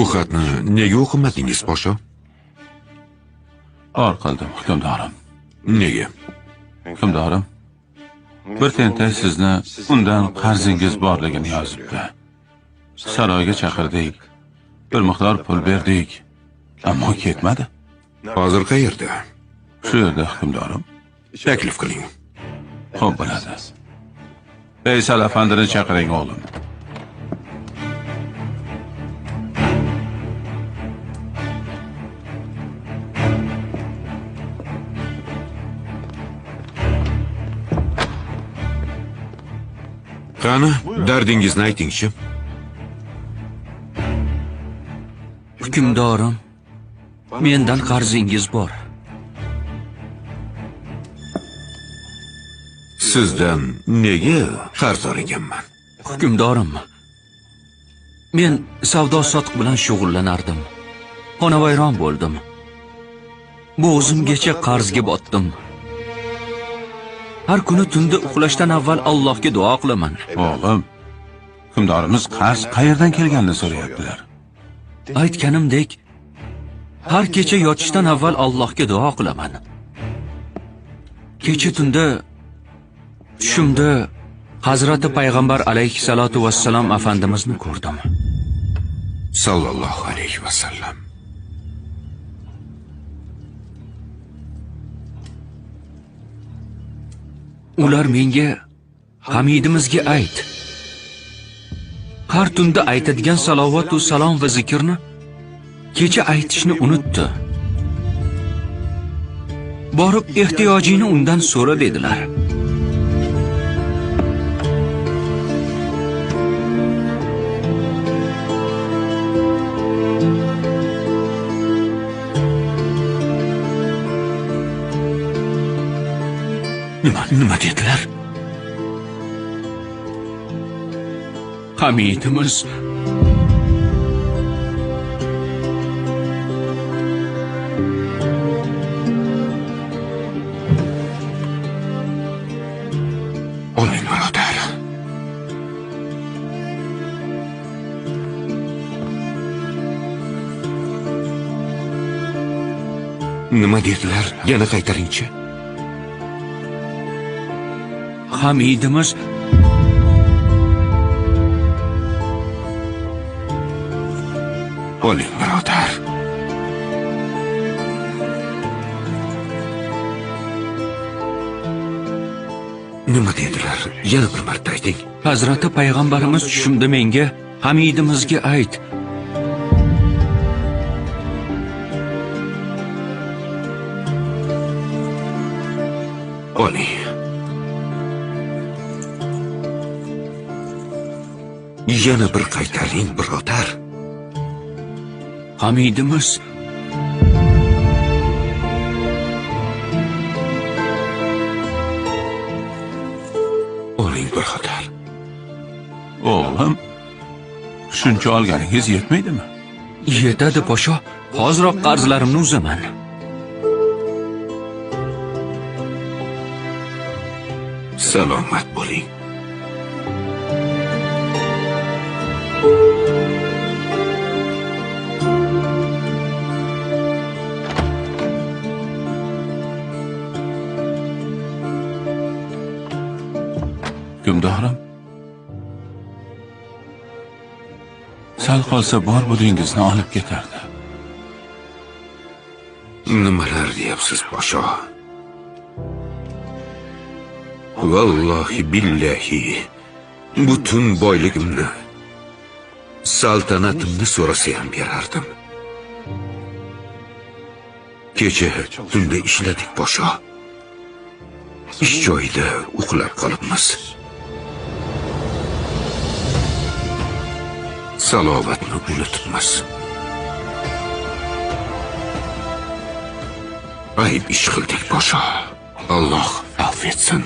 Bu xatni nega o'qimadingiz, podsho? Or qildim, hukmdorim. Nega? Hukmdorim, bir tentak sizni undan qarzingiz borligini yozibdi. Saroyga chaqirdik. Bir miqdor pul berdik, ammo ketmadi. Hozir qayerda? Shu yerda, hukmdorim. Taklif qiling. Xo'p bo'ladi. Veysal afandini chaqiring, o'g'lim. Qani, dardingizni ayting-chi. Hukmdorim, mendan qarzingiz bor. Sizdan nega qarz so'raganman? Hukmdorim, men savdo-sotiq bilan shug'ullanardim. Xonavayron bo'ldim. Bo'g'zimgacha qarzga botdim. Har kuni tunda uxlashdan avval Allohga duo qilaman. O'g'lim, hukmdorimiz qarz qayerdan kelganini so'rayaptilar. Aytganimdek, har kecha yotishdan avval Allohga duo qilaman. Kecha tunda tushimda Hazrati Payg'ambar alayhissalatu vassalam afandimizni ko'rdim. Sallallohu alayhi vasallam. Ular menga Hamidimizga ayt. Har tunda aytadigan salovat va salom va zikrni kecha aytishni unutdi. Borib ehtiyojini undan so'ra dedilar. Nima dedilar? Hamidimiz Oling, birodar. Nima dedilar? Yana qaytaring-chi. Hamidimiz Oling, birodar. Nima dedilar? Yana bir marta ayting. Hazrati Payg'ambarimiz tushimda menga Hamidimizga ayt. Oling. Yana bir qaytaring, birodar. Hamidimiz Oling, birodar. O'g'lim, shuncha olganingiz yetmaydimi? yetadi, podsho. Hoziroq qarzlarimni uzaman. Salomat bo'ling. Hukmdorim, sal qolsa bor budingizni olib ketardi. Nimalar deyapsiz, podsho? Vallohi billahi butun boyligimni, saltanatimni so'rasa ham berardim. Kecha tunda ishladik, podsho. Ish joyida uxlab qolibmiz. Salovatni unutibmiz. Ayb ish qildik, podsho. Alloh afv etsin.